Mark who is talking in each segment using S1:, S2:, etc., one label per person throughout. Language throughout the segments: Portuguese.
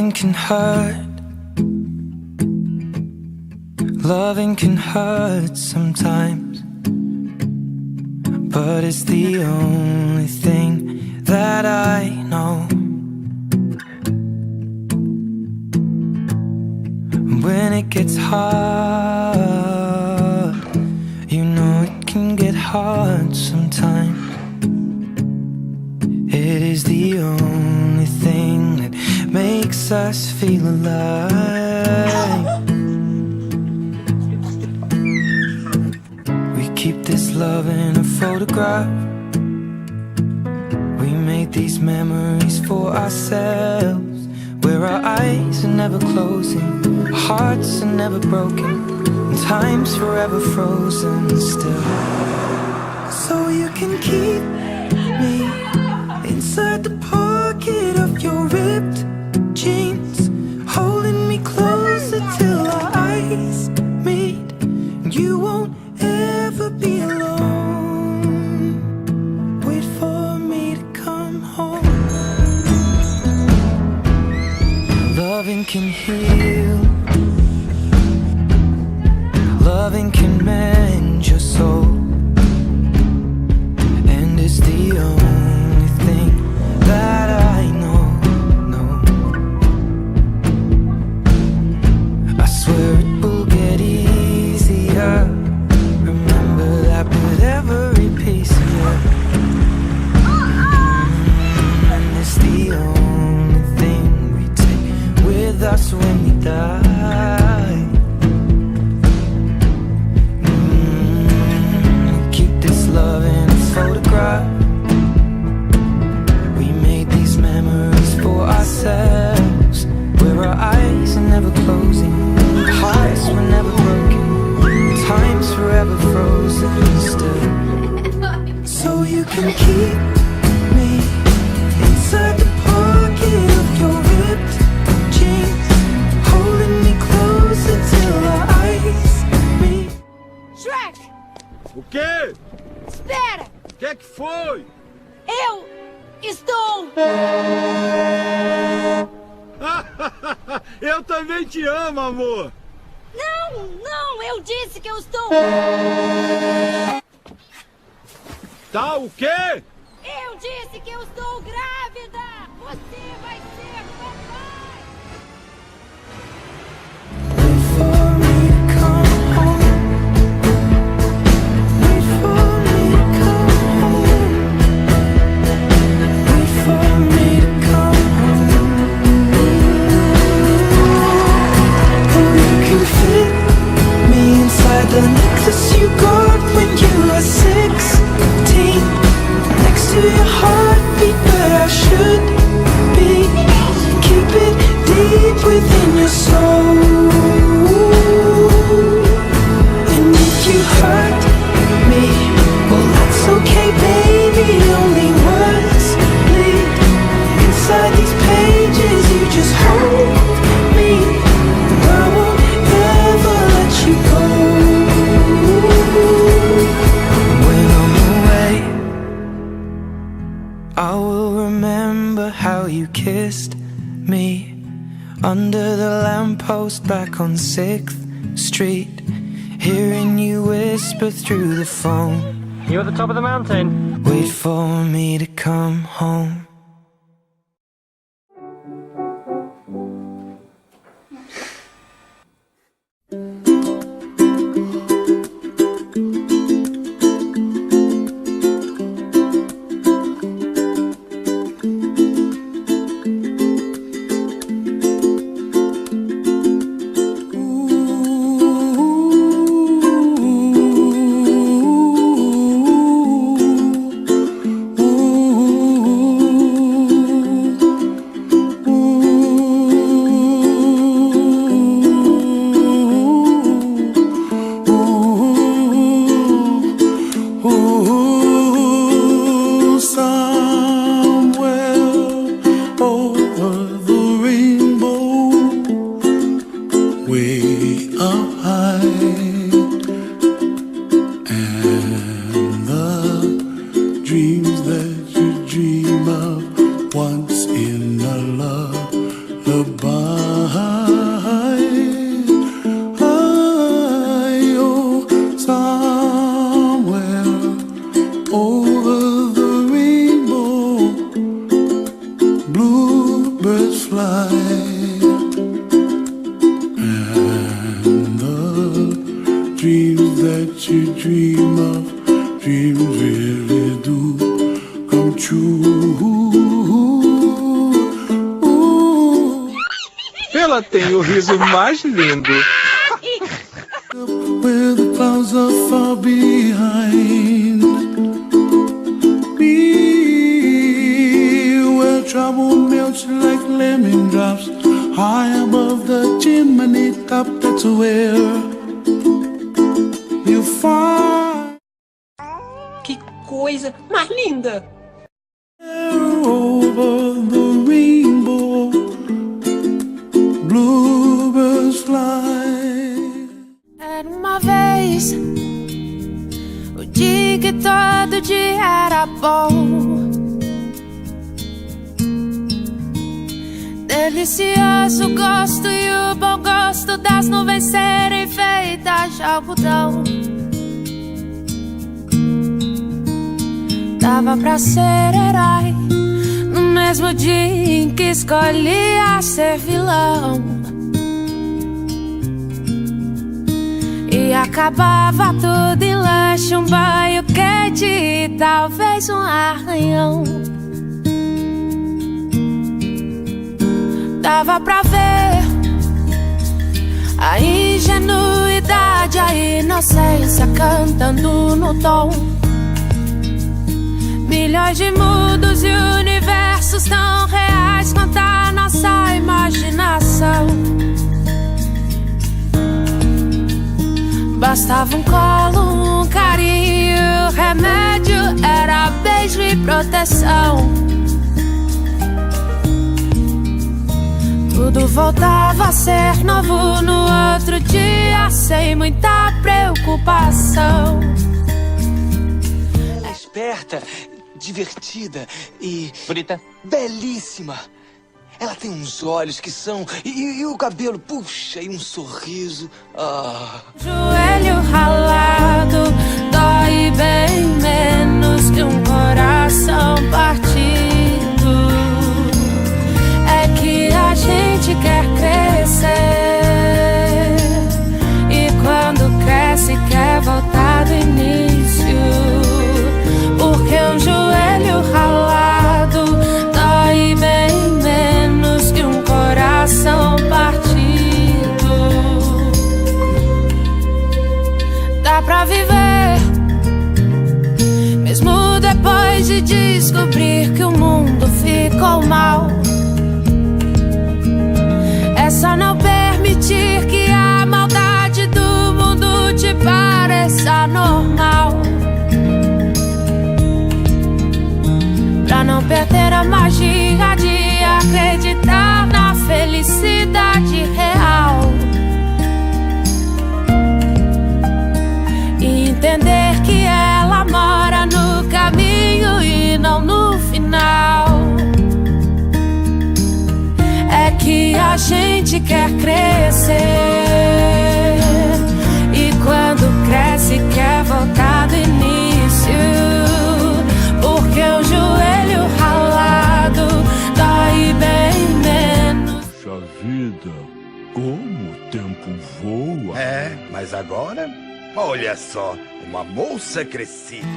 S1: Loving can hurt. Loving can hurt sometimes, but it's the only thing that I know. When it gets hard, you know it can get hard sometimes. It is the only thing that makes us feel alive. We keep this love in a photograph. We made these memories for ourselves, where our eyes are never closing, our hearts are never broken, and time's forever frozen still. So you can keep me inside the pocket of your ripped jeans, holding me closer till our eyes meet. You won't ever be alone. Wait for me to come home. Loving can heal. Loving can mend your soul, and it's the only thing that I know. I swear it will get easier. Remember that with every piece of you. And it's the only thing we take with us when we die. Keep this love in a photograph. We made these memories for ourselves, where our eyes are never closing, our hearts were never broken, time's forever frozen still. So you can keep me inside the pocket of your ripped jeans, holding me closer till our eyes meet.
S2: Shrek!
S3: O quê?
S2: Espera!
S3: O que é que foi?
S2: Eu estou...
S3: Eu também te amo, amor.
S2: Não, não, eu disse que eu estou...
S3: Tá o quê?
S2: Eu disse que eu estou grávida! Você vai ser papai!
S1: Wait for me to come home. Wait for me to come home. Wait for me to come home. Oh, you can fit me inside the necklace you got when you were 16, next to your heartbeat where I should be. Keep it deep within your soul. And if you hurt me, well that's okay baby. Only words bleed inside these pages. You just hold me, and I won't ever let you go. When I'm away, I will remember how you kissed me under the lamppost back on 6th Street, hearing you whisper through the phone.
S4: You at the top of the mountain?
S1: Wait for me to come home.
S5: dreams that you dream of once in a lullaby. that you dream of, dreams really do come true.
S6: Ela tem o riso mais lindo.
S5: Where the clouds are far behind me, where trouble melts like lemon drops high above the chimney top. That's where you find.
S7: Que coisa mais linda!
S5: Over the rainbow, bluebirds fly.
S2: Era uma vez o dia que todo dia era bom, delicioso o gosto e o bom gosto das nuvens serem feitas de algodão. Dava pra ser herói no mesmo dia em que escolhia ser vilão, e acabava tudo em lanche, um banho quente e talvez um arranhão. Dava pra ver a ingenuidade, a inocência cantando no tom. Milhões de mundos e universos tão reais quanto a nossa imaginação. Bastava um colo, um carinho, remédio era beijo e proteção. Tudo voltava a ser novo no outro dia, sem muita preocupação.
S8: É esperta, divertida e...
S6: Bonita.
S8: belíssima. Ela tem uns olhos que são... E o cabelo, puxa, e um sorriso. Ah.
S2: Joelho ralado dói bem menos que um coração partido. É que a gente quer crescer, e quando cresce quer voltar do início. Porque um joelho ralado dói bem menos que um coração partido. Dá pra viver mesmo depois de descobrir que o mundo ficou mal. É só não permitir que a maldade do mundo te pareça normal, pra não perder a magia de acreditar na felicidade real, e entender que ela mora no caminho e não no final. É que a gente quer crescer, e quando cresce quer voltar do início. Porque o joelho ralado dói bem menos.
S3: Puxa vida, como o tempo voa.
S9: É, mas agora, olha só, uma moça crescida.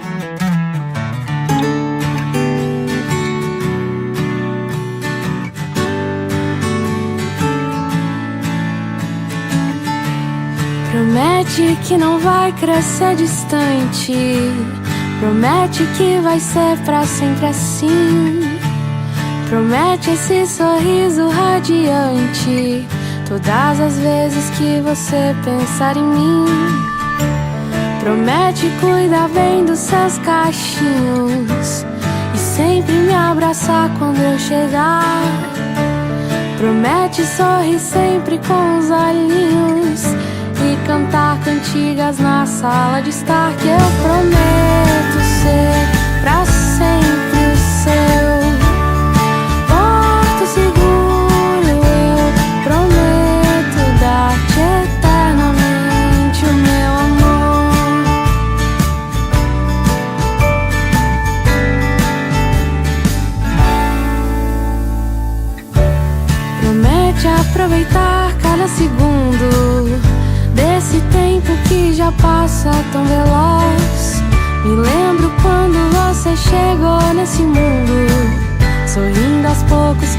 S2: Promete que não vai crescer distante, promete que vai ser pra sempre assim. Promete esse sorriso radiante todas as vezes que você pensar em mim. Promete cuidar bem dos seus cachinhos e sempre me abraçar quando eu chegar. Promete sorrir sempre com os olhinhos e cantar cantigas na sala de estar. Que eu prometo ser pra sempre o seu porto seguro. Eu prometo dar-te eternamente o meu amor. Promete aproveitar cada segundo desse tempo que já passa tão veloz. Me lembro quando você chegou nesse mundo, sorrindo aos poucos